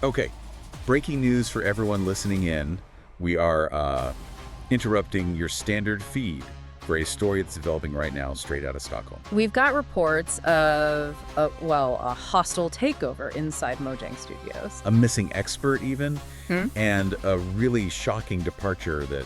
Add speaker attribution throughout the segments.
Speaker 1: Okay, breaking news for everyone listening in. We are interrupting your standard feed for a story that's developing right now straight out of Stockholm.
Speaker 2: We've got reports of, a hostile takeover inside Mojang Studios.
Speaker 1: A missing expert even, and a really shocking departure that,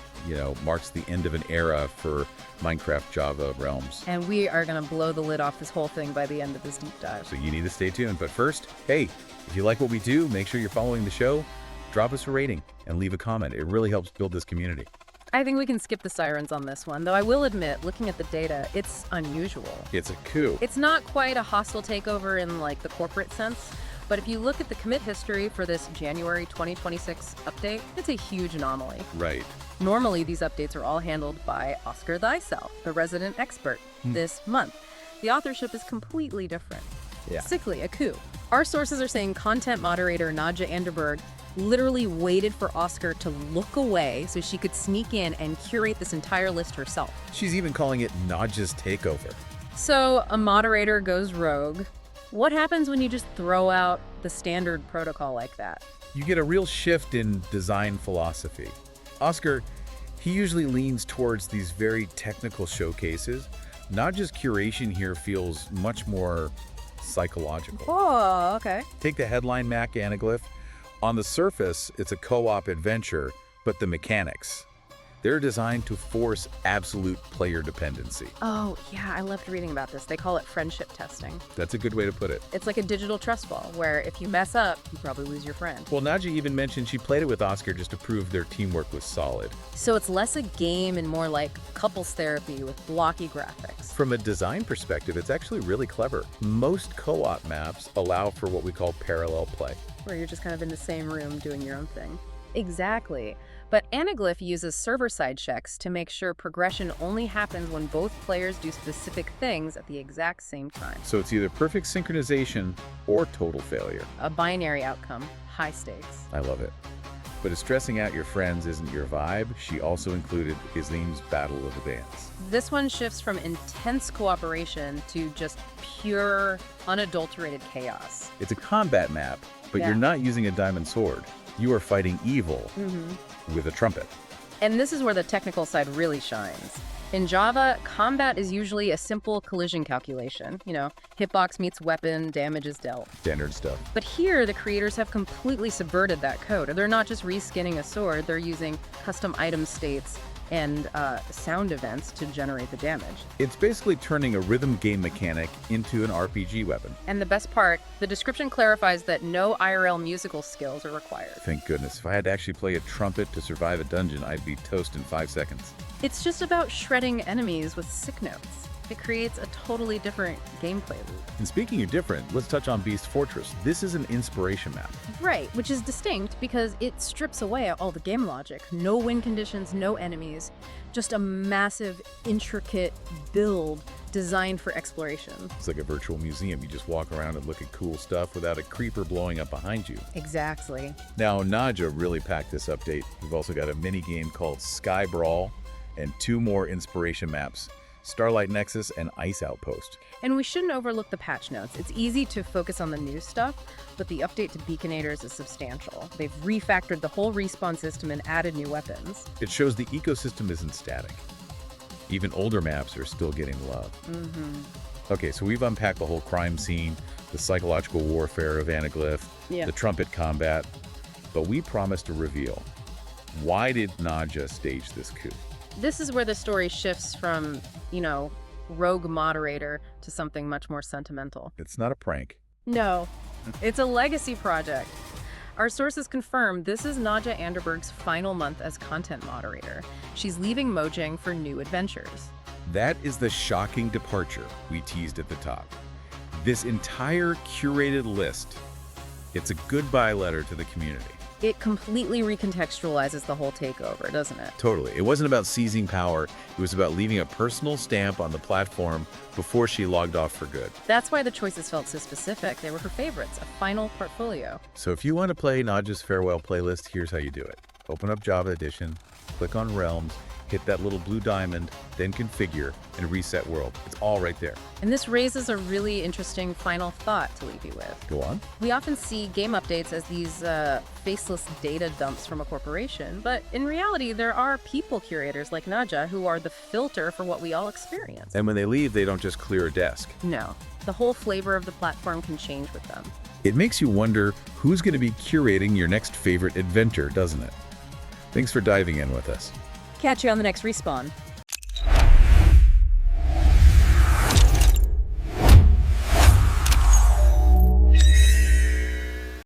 Speaker 1: marks the end of an era for Minecraft Java realms.
Speaker 2: And we are going to blow the lid off this whole thing by the end of this deep dive.
Speaker 1: So you need to stay tuned. But first, hey, if you like what we do, make sure you're following the show, drop us a rating, and leave a comment. It really helps build this community.
Speaker 2: I think we can skip the sirens on this one, though I will admit, looking at the data, it's unusual.
Speaker 1: It's a coup.
Speaker 2: It's not quite a hostile takeover in, the corporate sense, but if you look at the commit history for this January 2026 update, it's a huge anomaly.
Speaker 1: Right.
Speaker 2: Normally, these updates are all handled by Oscar thyself, the resident expert, this month. The authorship is completely different.
Speaker 1: Yeah.
Speaker 2: Sickly, a coup. Our sources are saying content moderator Nadja Anderberg literally waited for Oscar to look away so she could sneak in and curate this entire list herself.
Speaker 1: She's even calling it Nadja's takeover.
Speaker 2: So a moderator goes rogue. What happens when you just throw out the standard protocol like that?
Speaker 1: You get a real shift in design philosophy. Oscar, he usually leans towards these very technical showcases. Nadja's curation here feels much more psychological.
Speaker 2: Oh, okay.
Speaker 1: Take the headline Mac Anaglyph. On the surface, it's a co-op adventure, but the mechanics, they're designed to force absolute player dependency.
Speaker 2: Oh, yeah, I loved reading about this. They call it friendship testing.
Speaker 1: That's a good way to put it.
Speaker 2: It's like a digital trust fall, where if you mess up, you probably lose your friend.
Speaker 1: Well, Nadja even mentioned she played it with Oscar just to prove their teamwork was solid.
Speaker 2: So it's less a game and more like couples therapy with blocky graphics.
Speaker 1: From a design perspective, it's actually really clever. Most co-op maps allow for what we call parallel play,
Speaker 2: where you're just kind of in the same room doing your own thing. Exactly. But Anaglyph uses server-side checks to make sure progression only happens when both players do specific things at the exact same time.
Speaker 1: So it's either perfect synchronization or total failure.
Speaker 2: A binary outcome, high stakes.
Speaker 1: I love it. But if stressing out your friends isn't your vibe, she also included Xaleem's Battle of the Bands.
Speaker 2: This one shifts from intense cooperation to just pure, unadulterated chaos.
Speaker 1: It's a combat map, but you're not using a diamond sword. You are fighting evil with a trumpet.
Speaker 2: And this is where the technical side really shines. In Java, combat is usually a simple collision calculation. Hitbox meets weapon, damage is dealt.
Speaker 1: Standard stuff.
Speaker 2: But here, the creators have completely subverted that code. They're not just reskinning a sword, they're using custom item states and sound events to generate the damage.
Speaker 1: It's basically turning a rhythm game mechanic into an RPG weapon.
Speaker 2: And the best part, the description clarifies that no IRL musical skills are required.
Speaker 1: Thank goodness. If I had to actually play a trumpet to survive a dungeon, I'd be toast in 5 seconds.
Speaker 2: It's just about shredding enemies with sick notes. It creates a totally different gameplay loop.
Speaker 1: And speaking of different, let's touch on Beast Fortress. This is an inspiration map.
Speaker 2: Right, which is distinct because it strips away all the game logic. No win conditions, no enemies. Just a massive, intricate build designed for exploration.
Speaker 1: It's like a virtual museum. You just walk around and look at cool stuff without a creeper blowing up behind you.
Speaker 2: Exactly.
Speaker 1: Now, Nadja really packed this update. We've also got a mini game called Sky Brawl and 2 more inspiration maps, Starlight Nexus and Ice Outpost.
Speaker 2: And we shouldn't overlook the patch notes. It's easy to focus on the new stuff, but the update to Beaconators is substantial. They've refactored the whole respawn system and added new weapons.
Speaker 1: It shows the ecosystem isn't static. Even older maps are still getting love. Okay, so we've unpacked the whole crime scene, the psychological warfare of Anaglyph, the trumpet combat, but we promised a reveal. Why did Nadja stage this coup?
Speaker 2: This is where the story shifts from, rogue moderator to something much more sentimental.
Speaker 1: It's not a prank.
Speaker 2: No, it's a legacy project. Our sources confirm this is Nadja Anderberg's final month as content moderator. She's leaving Mojang for new adventures.
Speaker 1: That is the shocking departure we teased at the top. This entire curated list, it's a goodbye letter to the community.
Speaker 2: It completely recontextualizes the whole takeover, doesn't it?
Speaker 1: Totally. It wasn't about seizing power. It was about leaving a personal stamp on the platform before she logged off for good.
Speaker 2: That's why the choices felt so specific. They were her favorites, a final portfolio.
Speaker 1: So if you want to play Nadja's farewell playlist, here's how you do it. Open up Java Edition, click on Realms, hit that little blue diamond, then configure, and reset world. It's all right there.
Speaker 2: And this raises a really interesting final thought to leave you with.
Speaker 1: Go on.
Speaker 2: We often see game updates as these faceless data dumps from a corporation, but in reality, there are people curators like Nadja who are the filter for what we all experience.
Speaker 1: And when they leave, they don't just clear a desk.
Speaker 2: No, the whole flavor of the platform can change with them.
Speaker 1: It makes you wonder who's going to be curating your next favorite adventure, doesn't it? Thanks for diving in with us.
Speaker 2: Catch you on the next Respawn.